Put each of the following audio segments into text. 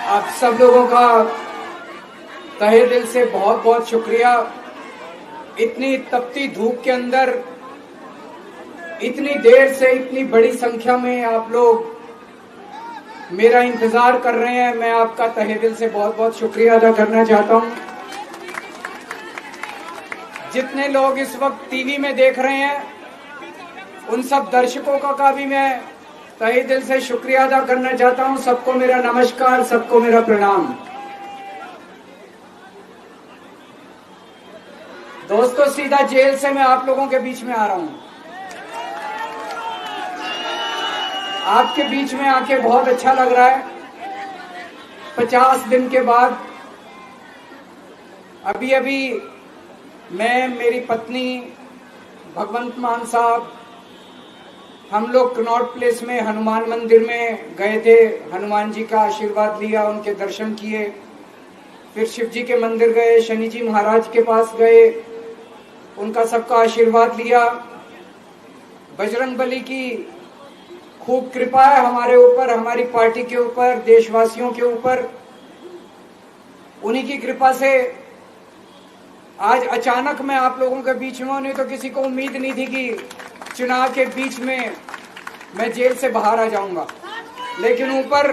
आप सब लोगों का तहे दिल से बहुत बहुत शुक्रिया। इतनी तपती धूप के अंदर इतनी देर से इतनी बड़ी संख्या में आप लोग मेरा इंतजार कर रहे हैं। मैं आपका तहे दिल से बहुत बहुत शुक्रिया अदा करना चाहता हूं। जितने लोग इस वक्त टीवी में देख रहे हैं उन सब दर्शकों का भी मैं तहे दिल से शुक्रिया अदा करना चाहता हूं। सबको मेरा नमस्कार, सबको मेरा प्रणाम। दोस्तों, सीधा जेल से मैं आप लोगों के बीच में आ रहा हूं। आपके बीच में आके बहुत अच्छा लग रहा है। 50 दिन के बाद अभी अभी मैं, मेरी पत्नी भगवंत मान साहब, हम लोग कनॉट प्लेस में हनुमान मंदिर में गए थे। हनुमान जी का आशीर्वाद लिया, उनके दर्शन किए। फिर शिव जी के मंदिर गए, शनि जी महाराज के पास गए, उनका सबका आशीर्वाद लिया। बजरंगबली की खूब कृपा है हमारे ऊपर, हमारी पार्टी के ऊपर, देशवासियों के ऊपर। उन्हीं की कृपा से आज अचानक मैं आप लोगों के बीच में हूं। नहीं तो किसी को उम्मीद नहीं थी कि चुनाव के बीच में मैं जेल से बाहर आ जाऊंगा, लेकिन ऊपर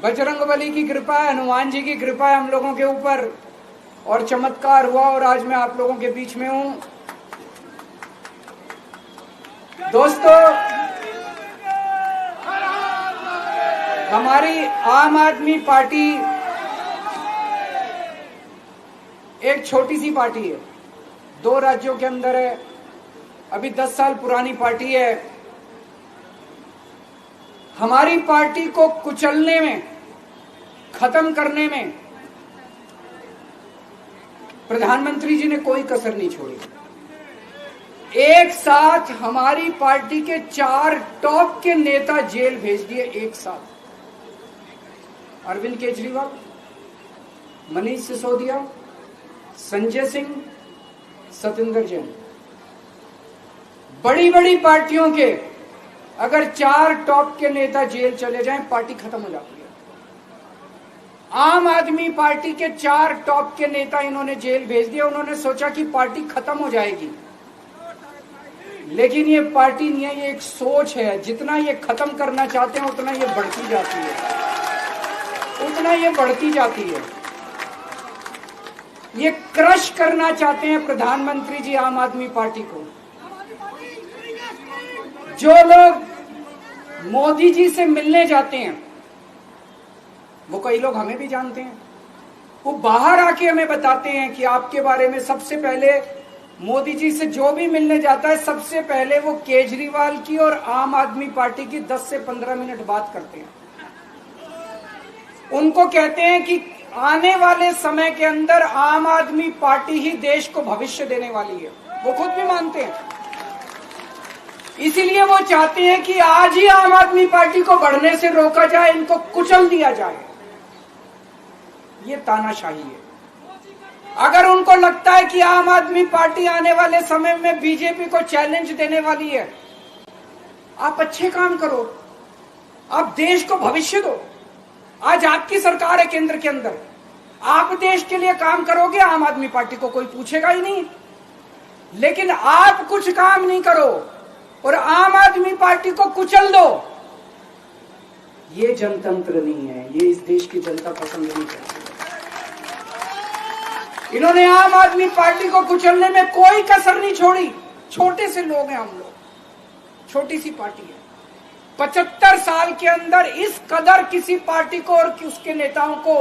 बजरंगबली की कृपा है, हनुमान जी की कृपा है हम लोगों के ऊपर, और चमत्कार हुआ और आज मैं आप लोगों के बीच में हूं। दोस्तों, हमारी आम आदमी पार्टी एक छोटी सी पार्टी है, 2 राज्यों के अंदर है, अभी 10 साल पुरानी पार्टी है। हमारी पार्टी को कुचलने में, खत्म करने में प्रधानमंत्री जी ने कोई कसर नहीं छोड़ी। एक साथ हमारी पार्टी के 4 टॉप के नेता जेल भेज दिए एक साथ। अरविंद केजरीवाल, मनीष सिसोदिया, संजय सिंह, सतिंदर जैन। बड़ी बड़ी पार्टियों के अगर 4 टॉप के नेता जेल चले जाएं, पार्टी खत्म हो जाती है। आम आदमी पार्टी के 4 टॉप के नेता इन्होंने जेल भेज दिए। उन्होंने सोचा कि पार्टी खत्म हो जाएगी, लेकिन ये पार्टी नहीं है, ये एक सोच है। जितना ये खत्म करना चाहते हैं उतना ये बढ़ती जाती है, उतना ये बढ़ती जाती है। ये क्रश करना चाहते हैं प्रधानमंत्री जी आम आदमी पार्टी को। जो लोग मोदी जी से मिलने जाते हैं, वो कई लोग हमें भी जानते हैं, वो बाहर आके हमें बताते हैं कि आपके बारे में सबसे पहले मोदी जी से जो भी मिलने जाता है, सबसे पहले वो केजरीवाल की और आम आदमी पार्टी की 10 से 15 मिनट बात करते हैं। उनको कहते हैं कि आने वाले समय के अंदर आम आदमी पार्टी ही देश को भविष्य देने वाली है। वो खुद भी मानते हैं। इसीलिए वो चाहते हैं कि आज ही आम आदमी पार्टी को बढ़ने से रोका जाए, इनको कुचल दिया जाए। ये तानाशाही है। अगर उनको लगता है कि आम आदमी पार्टी आने वाले समय में बीजेपी को चैलेंज देने वाली है, आप अच्छे काम करो, आप देश को भविष्य दो। आज आपकी सरकार है केंद्र के अंदर, आप देश के लिए काम करोगे, आम आदमी पार्टी को कोई पूछेगा ही नहीं। लेकिन आप कुछ काम नहीं करो और आम आदमी पार्टी को कुचल दो, ये जनतंत्र नहीं है, ये इस देश की जनता पसंद नहीं करती। इन्होंने आम आदमी पार्टी को कुचलने में कोई कसर नहीं छोड़ी। छोटे से लोग हैं हम लोग, छोटी सी पार्टी है। 75 साल के अंदर इस कदर किसी पार्टी को और उसके नेताओं को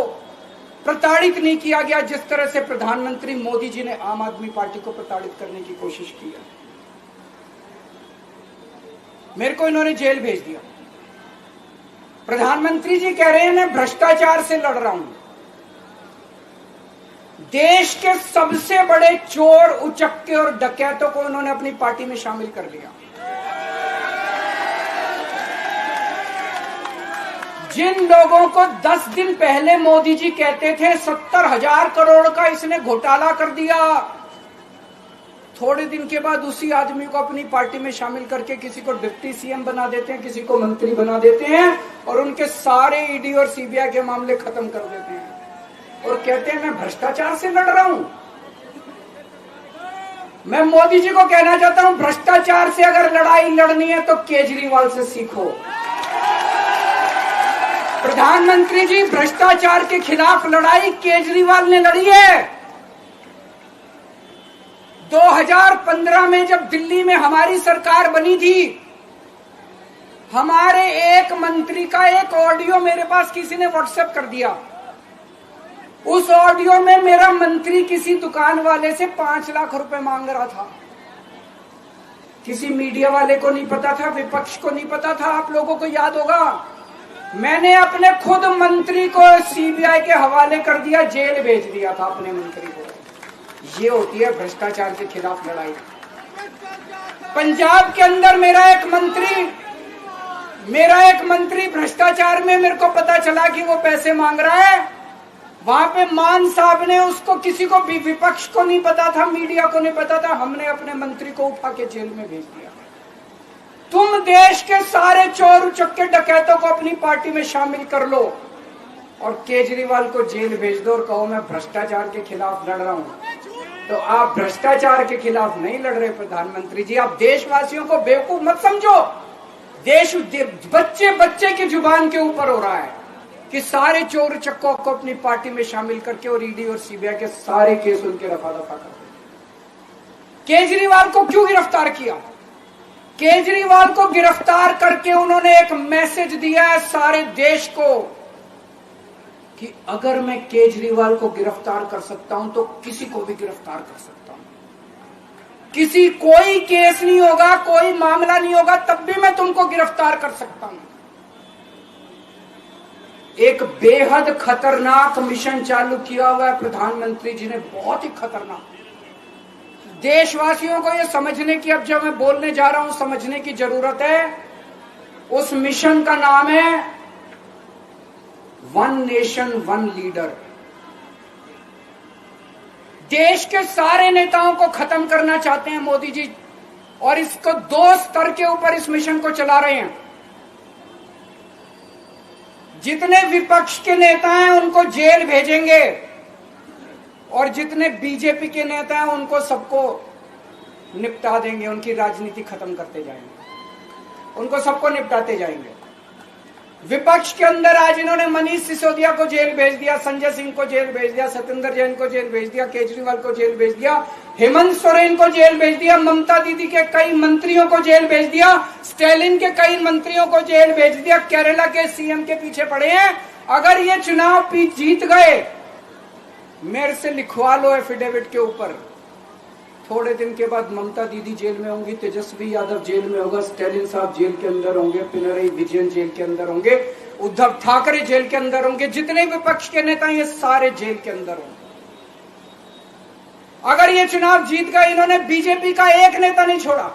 प्रताड़ित नहीं किया गया जिस तरह से प्रधानमंत्री मोदी जी ने आम आदमी पार्टी को प्रताड़ित करने की कोशिश की है। मेरे को इन्होंने जेल भेज दिया। प्रधानमंत्री जी कह रहे हैं मैं भ्रष्टाचार से लड़ रहा हूं। देश के सबसे बड़े चोर, उचक्के और डकैतों को उन्होंने अपनी पार्टी में शामिल कर लिया। जिन लोगों को 10 दिन पहले मोदी जी कहते थे 70,000 करोड़ का इसने घोटाला कर दिया, थोड़े दिन के बाद उसी आदमी को अपनी पार्टी में शामिल करके किसी को डिप्टी सीएम बना देते हैं, किसी को मंत्री बना देते हैं और उनके सारे ईडी और सीबीआई के मामले खत्म कर देते हैं और कहते हैं मैं भ्रष्टाचार से लड़ रहा हूं। मैं मोदी जी को कहना चाहता हूं, भ्रष्टाचार से अगर लड़ाई लड़नी है तो केजरीवाल से सीखो। प्रधानमंत्री जी, भ्रष्टाचार के खिलाफ लड़ाई केजरीवाल ने लड़ी है। 2015 में जब दिल्ली में हमारी सरकार बनी थी, हमारे एक मंत्री का एक ऑडियो मेरे पास किसी ने व्हाट्सएप कर दिया। उस ऑडियो में मेरा मंत्री किसी दुकान वाले से 5 लाख रुपए मांग रहा था। किसी मीडिया वाले को नहीं पता था, विपक्ष को नहीं पता था, आप लोगों को याद होगा। मैंने अपने खुद मंत्री को सीबीआई के हवाले कर दिया, जेल भेज दिया था अपने मंत्री को। ये होती है भ्रष्टाचार के खिलाफ लड़ाई। पंजाब के अंदर मेरा एक मंत्री भ्रष्टाचार में, मेरे को पता चला कि वो पैसे मांग रहा है। वहां पे मान साहब ने उसको, किसी को भी, विपक्ष को नहीं पता था, मीडिया को नहीं पता था, हमने अपने मंत्री को उठा के जेल में भेज दिया। तुम देश के सारे चोर उचक्के डकैतों को अपनी पार्टी में शामिल कर लो और केजरीवाल को जेल भेज दो और कहो मैं भ्रष्टाचार के खिलाफ लड़ रहा हूं। तो आप भ्रष्टाचार के खिलाफ नहीं लड़ रहे प्रधानमंत्री जी, आप देशवासियों को बेवकूफ मत समझो। देश बच्चे बच्चे की जुबान के ऊपर हो रहा है कि सारे चोर चक्कों को अपनी पार्टी में शामिल करके और ईडी और सीबीआई के सारे केस उनके रफा दफा कर दे। केजरीवाल को क्यों गिरफ्तार किया? केजरीवाल को गिरफ्तार करके उन्होंने एक मैसेज दिया है सारे देश को कि अगर मैं केजरीवाल को गिरफ्तार कर सकता हूं तो किसी को भी गिरफ्तार कर सकता हूं। कोई केस नहीं होगा, कोई मामला नहीं होगा, तब भी मैं तुमको गिरफ्तार कर सकता हूं। एक बेहद खतरनाक मिशन चालू किया हुआ है प्रधानमंत्री जी ने, बहुत ही खतरनाक। देशवासियों को यह समझने की, अब जब मैं बोलने जा रहा हूं, समझने की जरूरत है। उस मिशन का नाम है वन नेशन वन लीडर। देश के सारे नेताओं को खत्म करना चाहते हैं मोदी जी, और इसको 2 स्तर के ऊपर इस मिशन को चला रहे हैं। जितने विपक्ष के नेता हैं उनको जेल भेजेंगे और जितने बीजेपी के नेता हैं उनको सबको निपटा देंगे, उनकी राजनीति खत्म करते जाएंगे, उनको सबको निपटाते जाएंगे। विपक्ष के अंदर आज इन्होंने मनीष सिसोदिया को जेल भेज दिया, संजय सिंह को जेल भेज दिया, सत्येंद्र जैन को जेल भेज दिया, केजरीवाल को जेल भेज दिया, हेमंत सोरेन को जेल भेज दिया, ममता दीदी के कई मंत्रियों को जेल भेज दिया, स्टालिन के कई मंत्रियों को जेल भेज दिया, केरला के सीएम के पीछे पड़े हैं। अगर ये चुनाव जीत गए, मेरे से लिखवा लो एफिडेविट के ऊपर, थोड़े दिन के बाद ममता दीदी जेल में होंगी, तेजस्वी यादव जेल में होगा, स्टालिन साहब जेल के अंदर होंगे, पिनरई विजयन जेल के अंदर होंगे, उद्धव ठाकरे जेल के अंदर होंगे, जितने विपक्ष के नेता ये सारे जेल के अंदर होंगे। अगर ये चुनाव जीत गए, इन्होंने बीजेपी का एक नेता नहीं छोड़ा।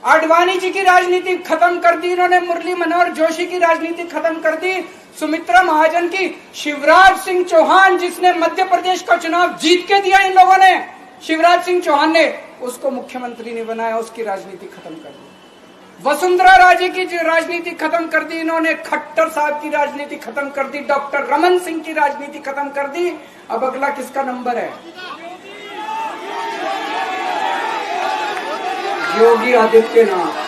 आडवाणी जी की राजनीति खत्म कर दी इन्होंने, मुरली मनोहर जोशी की राजनीति खत्म कर दी, सुमित्रा महाजन की, शिवराज सिंह चौहान जिसने मध्य प्रदेश का चुनाव जीत के दिया इन लोगों ने, शिवराज सिंह चौहान ने उसको मुख्यमंत्री नहीं बनाया, उसकी राजनीति खत्म कर दी। वसुंधरा राजे की राजनीति खत्म कर दी इन्होंने, खट्टर साहब की राजनीति खत्म कर दी, डॉक्टर रमन सिंह की राजनीति खत्म कर दी। अब अगला किसका नंबर है? योगी आदित्यनाथ।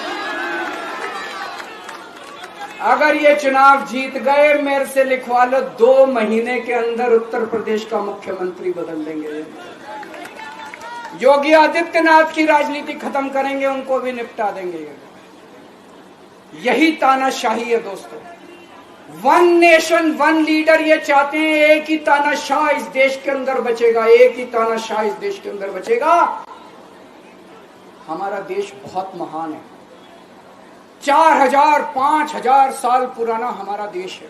अगर ये चुनाव जीत गए, मेरे से लिखवा लो, 2 महीने के अंदर उत्तर प्रदेश का मुख्यमंत्री बदल देंगे। योगी आदित्यनाथ की राजनीति खत्म करेंगे, उनको भी निपटा देंगे। यही तानाशाही है दोस्तों। वन नेशन वन लीडर ये चाहते हैं, एक ही तानाशाह इस देश के अंदर बचेगा, एक ही तानाशाह इस देश के अंदर बचेगा। हमारा देश बहुत महान है, 4000 5000 साल पुराना हमारा देश है।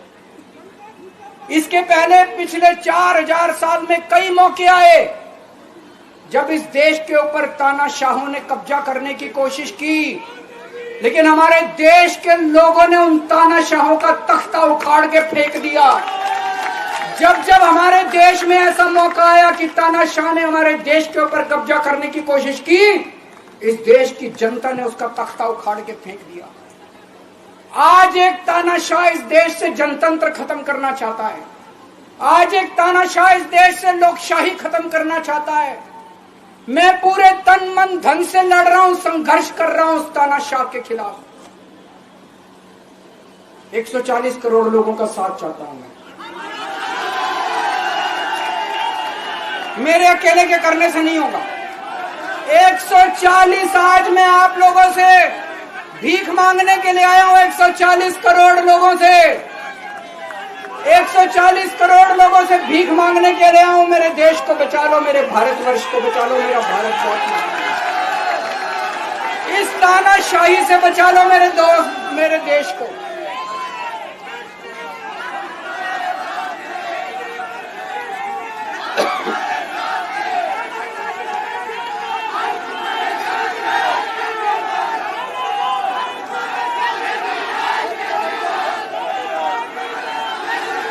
इसके पहले पिछले 4000 साल में कई मौके आए जब इस देश के ऊपर तानाशाहों ने कब्जा करने की कोशिश की, लेकिन हमारे देश के लोगों ने उन तानाशाहों का तख्ता उखाड़ के फेंक दिया। जब जब हमारे देश में ऐसा मौका आया कि तानाशाह ने हमारे देश के ऊपर कब्जा करने की कोशिश की, इस देश की जनता ने उसका तख्ता उखाड़ के फेंक दिया। आज एक तानाशाह इस देश से जनतंत्र खत्म करना चाहता है। आज एक तानाशाह इस देश से लोकशाही खत्म करना चाहता है। मैं पूरे तन मन धन से लड़ रहा हूं, संघर्ष कर रहा हूं उस तानाशाह के खिलाफ। 140 करोड़ लोगों का साथ चाहता हूं मैं। मेरे अकेले के करने से नहीं होगा। 140 आज मैं आप लोगों से भीख मांगने के लिए आया हूं। 140 करोड़ लोगों से 140 करोड़ लोगों से भीख मांगने के लिए आया हूं। मेरे देश को बचा लो, मेरे भारतवर्ष को बचा लो, मेरा भारत बहुत इस तानाशाही से बचा लो मेरे दोस्त, मेरे देश को।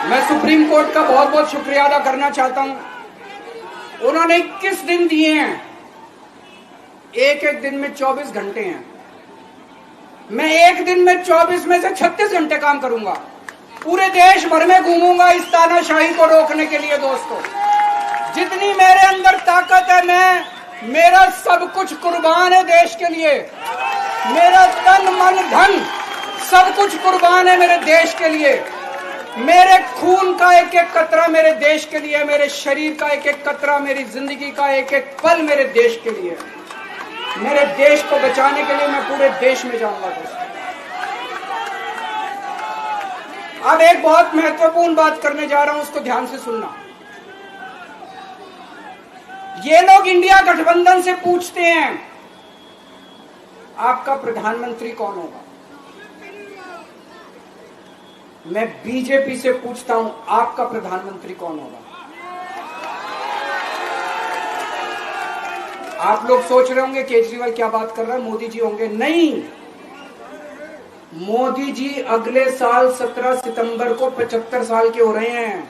मैं सुप्रीम कोर्ट का बहुत बहुत शुक्रिया अदा करना चाहता हूं। उन्होंने 21 दिन दिए हैं, एक एक दिन में 24 घंटे हैं। मैं एक दिन में 24 में से 36 घंटे काम करूंगा। पूरे देश भर में घूमूंगा इस तानाशाही को रोकने के लिए। दोस्तों, जितनी मेरे अंदर ताकत है, मेरा सब कुछ कुर्बान है देश के लिए। मेरा तन मन धन सब कुछ कुर्बान है मेरे देश के लिए। मेरे खून का एक एक कतरा मेरे देश के लिए, मेरे शरीर का एक एक कतरा, मेरी जिंदगी का एक एक पल मेरे देश के लिए। मेरे देश को बचाने के लिए मैं पूरे देश में जाऊंगा। दोस्तों, अब एक बहुत महत्वपूर्ण बात करने जा रहा हूं, उसको ध्यान से सुनना। ये लोग इंडिया गठबंधन से पूछते हैं आपका प्रधानमंत्री कौन होगा। मैं बीजेपी से पूछता हूं आपका प्रधानमंत्री कौन होगा। आप लोग सोच रहे होंगे केजरीवाल क्या बात कर रहा है, मोदी जी होंगे। नहीं, मोदी जी अगले साल 17 सितंबर को 75 साल के हो रहे हैं।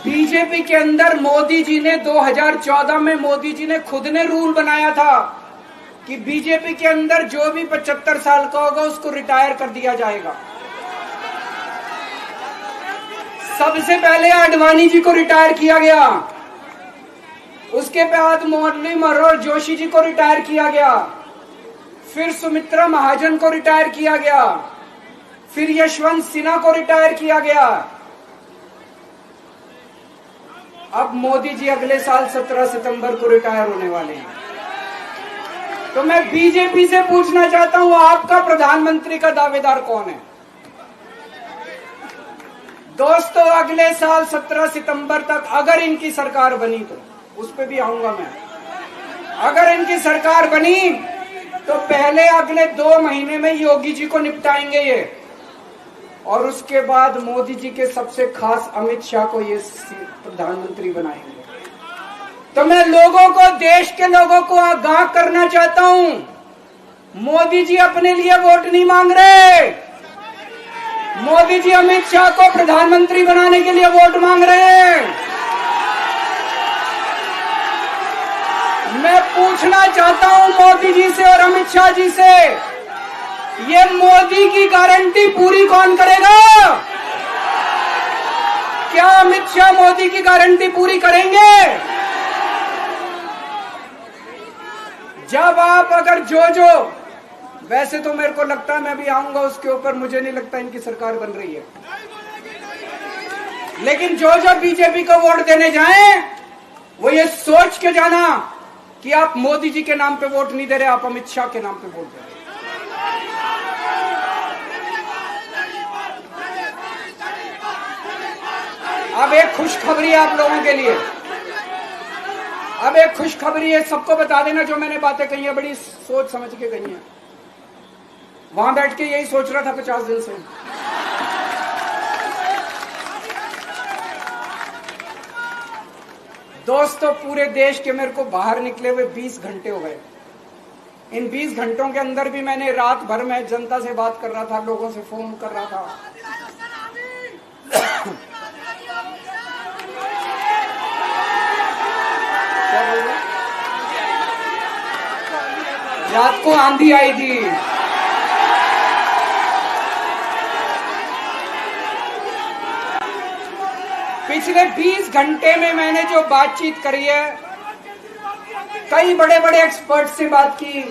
बीजेपी के अंदर मोदी जी ने 2014 में मोदी जी ने खुद ने रूल बनाया था कि बीजेपी के अंदर जो भी 75 साल का होगा उसको रिटायर कर दिया जाएगा। सबसे पहले आडवाणी जी को रिटायर किया गया, उसके बाद मुरली मनोहर जोशी जी को रिटायर किया गया, फिर सुमित्रा महाजन को रिटायर किया गया, फिर यशवंत सिन्हा को रिटायर किया गया। अब मोदी जी अगले साल 17 सितंबर को रिटायर होने वाले हैं। तो मैं बीजेपी से पूछना चाहता हूं आपका प्रधानमंत्री का दावेदार कौन है। दोस्तों, अगले साल 17 सितंबर तक अगर इनकी सरकार बनी तो उस पर भी आऊंगा मैं। अगर इनकी सरकार बनी तो पहले अगले 2 महीने में योगी जी को निपटाएंगे ये, और उसके बाद मोदी जी के सबसे खास अमित शाह को ये प्रधानमंत्री बनाएंगे। तो मैं लोगों को, देश के लोगों को आगाह करना चाहता हूं, मोदी जी अपने लिए वोट नहीं मांग रहे। मोदी जी अमित शाह को प्रधानमंत्री बनाने के लिए वोट मांग रहे हैं। मैं पूछना चाहता हूं मोदी जी से और अमित शाह जी से, ये मोदी की गारंटी पूरी कौन करेगा? क्या अमित शाह मोदी की गारंटी पूरी करेंगे? जब आप अगर जो वैसे तो मेरे को लगता है मैं भी आऊंगा उसके ऊपर, मुझे नहीं लगता इनकी सरकार बन रही है, लेकिन जो बीजेपी को वोट देने जाएं वो ये सोच के जाना कि आप मोदी जी के नाम पे वोट नहीं दे रहे, आप अमित शाह के नाम पे वोट दे रहे। अब एक खुशखबरी है आप लोगों के लिए, अब एक खुशखबरी है। सबको बता देना जो मैंने बातें कही है, बड़ी सोच समझ के कही है। वहां बैठ के यही सोच रहा था 50 दिन से। दोस्तों, पूरे देश के मेरे को बाहर निकले हुए 20 घंटे हो गए। इन 20 घंटों के अंदर भी मैंने रात भर में जनता से बात कर रहा था, लोगों से फोन कर रहा था। क्या बोल रहे? रात को आंधी आई थी। पिछले 20 घंटे में मैंने जो बातचीत करी है, कई बड़े बड़े एक्सपर्ट से बात की,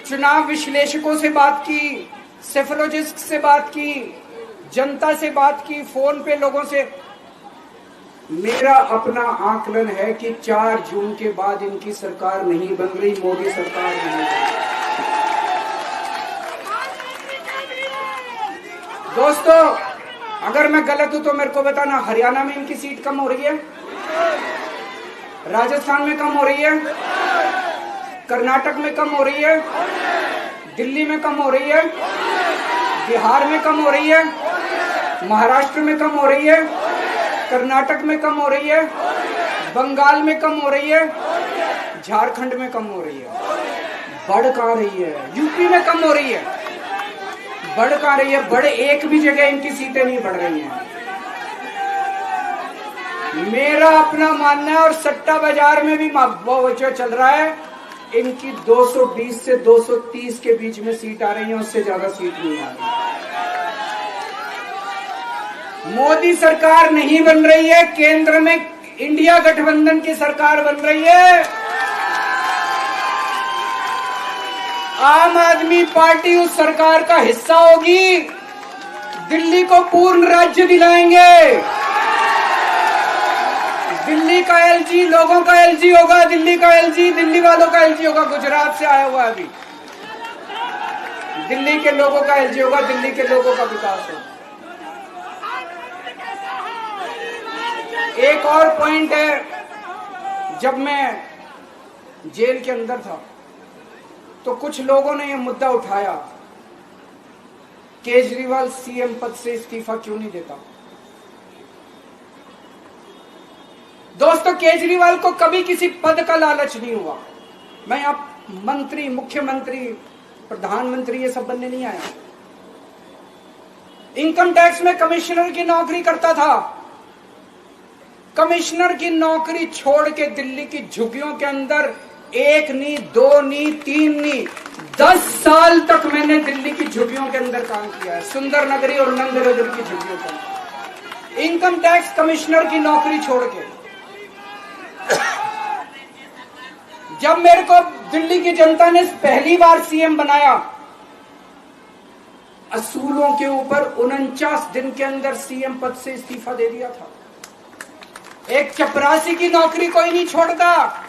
चुनाव विश्लेषकों से बात की, सेफोलॉजिस्ट से बात की, जनता से बात की, फोन पे लोगों से। मेरा अपना आकलन है कि 4 जून के बाद इनकी सरकार नहीं बन रही, मोदी सरकार नहीं बन रही। दोस्तों, अगर मैं गलत हूं तो मेरे को बताना। हरियाणा में इनकी सीट कम हो रही है, राजस्थान में कम हो रही है, कर्नाटक में कम हो रही है, दिल्ली में कम हो रही है, बिहार में कम हो रही है, महाराष्ट्र में कम हो रही है, कर्नाटक में कम हो रही है, बंगाल में कम हो रही है, झारखंड में कम हो रही है। बढ़ कहां रही है? यूपी में कम हो रही है, बढ़ कहां रही है? बढ़ एक भी जगह इनकी सीटें नहीं बढ़ रही हैं। मेरा अपना मानना है, और सट्टा बाजार में भी जो चल रहा है, इनकी 220 से 230 के बीच में सीट आ रही है, उससे ज्यादा सीट नहीं आ रही। मोदी सरकार नहीं बन रही है, केंद्र में इंडिया गठबंधन की सरकार बन रही है। आम आदमी पार्टी उस सरकार का हिस्सा होगी। दिल्ली को पूर्ण राज्य दिलाएंगे। दिल्ली का एलजी लोगों का एलजी होगा, दिल्ली का एलजी दिल्ली वालों का एलजी होगा। गुजरात से आया हुआ अभी, दिल्ली के लोगों का एलजी होगा, दिल्ली के लोगों का विकास होगा। एक और पॉइंट है, जब मैं जेल के अंदर था तो कुछ लोगों ने यह मुद्दा उठाया, केजरीवाल सीएम पद से इस्तीफा क्यों नहीं देता। दोस्तों, केजरीवाल को कभी किसी पद का लालच नहीं हुआ। मैं आप मंत्री, मुख्यमंत्री, प्रधानमंत्री ये सब बनने नहीं आया। इनकम टैक्स में कमिश्नर की नौकरी करता था। कमिश्नर की नौकरी छोड़ के दिल्ली की झुग्गियों के अंदर 1 नहीं, 2 नहीं, 3 नहीं, 10 साल तक मैंने दिल्ली की झुग्गियों के अंदर काम किया है, सुंदर नगरी और नंदनगर की झुग्गियों के अंदर, इनकम टैक्स कमिश्नर की नौकरी छोड़ के। जब मेरे को दिल्ली की जनता ने पहली बार सीएम बनाया, असूलों के ऊपर 49 दिन के अंदर सीएम पद से इस्तीफा दे दिया था। एक चपरासी की नौकरी कोई नहीं छोड़ता।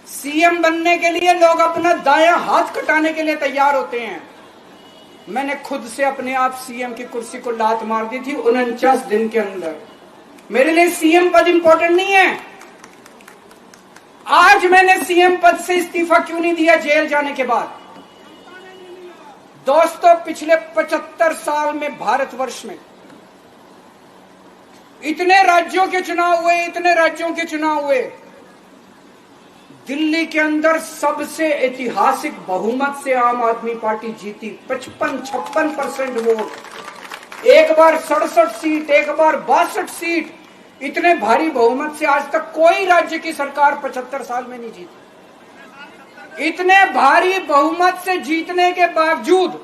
सीएम बनने के लिए लोग अपना दायां हाथ कटाने के लिए तैयार होते हैं। मैंने खुद से अपने आप सीएम की कुर्सी को लात मार दी थी 49 दिन के अंदर। मेरे लिए सीएम पद इंपॉर्टेंट नहीं है। आज मैंने सीएम पद से इस्तीफा क्यों नहीं दिया जेल जाने के बाद? दोस्तों, पिछले 75 साल में भारतवर्ष में इतने राज्यों के चुनाव हुए, इतने राज्यों के चुनाव हुए, दिल्ली के अंदर सबसे ऐतिहासिक बहुमत से आम आदमी पार्टी जीती। 55-56% वोट, एक बार 67 सीट, एक बार 62 सीट। इतने भारी बहुमत से आज तक कोई राज्य की सरकार 75 साल में नहीं जीती। इतने भारी बहुमत से जीतने के बावजूद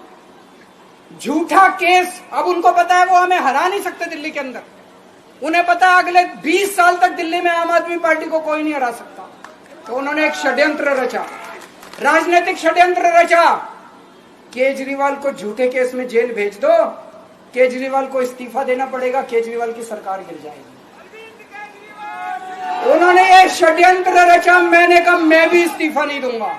झूठा केस, अब उनको पता है वो हमें हरा नहीं सकते दिल्ली के अंदर। उन्हें पता है अगले 20 साल तक दिल्ली में आम आदमी पार्टी को कोई नहीं हरा सकता। तो उन्होंने एक षड्यंत्र रचा, राजनीतिक षड्यंत्र रचा। केजरीवाल को झूठे केस में जेल भेज दो, केजरीवाल को इस्तीफा देना पड़ेगा, केजरीवाल की सरकार गिर जाएगी। उन्होंने ये षड्यंत्र रचा। मैंने कहा मैं भी इस्तीफा नहीं दूंगा।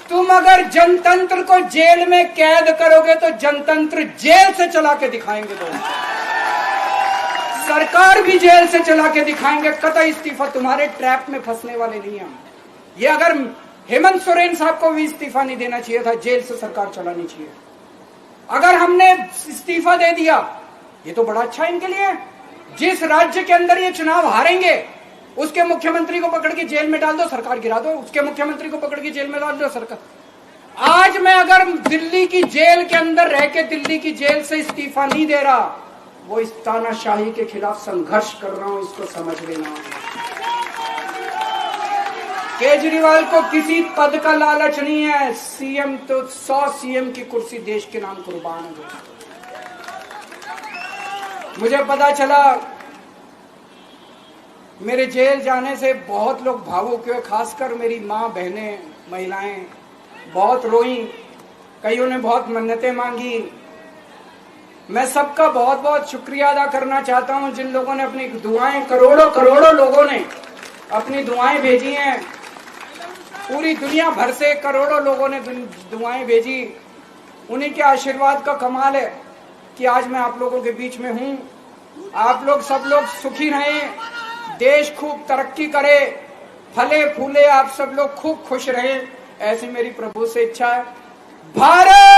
तुम अगर जनतंत्र को जेल में कैद करोगे तो जनतंत्र जेल से चला के दिखाएंगे। सरकार भी जेल से चला के दिखाएंगे। कतई इस्तीफा, तुम्हारे ट्रैप में फंसने वाले नहीं हम। ये अगर हेमंत सोरेन साहब को भी इस्तीफा नहीं देना चाहिए था, जेल से सरकार चलानी चाहिए। अगर हमने इस्तीफा दे दिया, ये तो बड़ा अच्छा इनके लिए। जिस राज्य के अंदर ये चुनाव हारेंगे उसके मुख्यमंत्री को पकड़ के जेल में डाल दो, सरकार गिरा दो। उसके मुख्यमंत्री को पकड़ के जेल में डाल दो, सरकार। आज मैं अगर दिल्ली की जेल के अंदर रह के दिल्ली की जेल से इस्तीफा नहीं दे रहा, वो इस तानाशाही के खिलाफ संघर्ष कर रहा हूं, इसको समझ लेना। केजरीवाल को किसी पद का लालच नहीं है। सीएम तो 100 सीएम की कुर्सी देश के नाम कुर्बान हो गई। मुझे पता चला, मेरे जेल जाने से बहुत लोग भावुक हुए, खासकर मेरी माँ, बहनें, महिलाएं बहुत रोई, कईयों ने बहुत मन्नतें मांगी। मैं सबका बहुत बहुत शुक्रिया अदा करना चाहता हूं, जिन लोगों ने अपनी दुआएं, करोड़ों लोगों ने अपनी दुआएं भेजी हैं। पूरी दुनिया भर से करोड़ों लोगों ने दुआएं भेजी। उन्हीं के आशीर्वाद का कमाल है कि आज मैं आप लोगों के बीच में हूं। आप लोग सब लोग सुखी रहें, देश खूब तरक्की करे, फले फूले, आप सब लोग खूब खुश रहें, ऐसी मेरी प्रभु से इच्छा है। भारत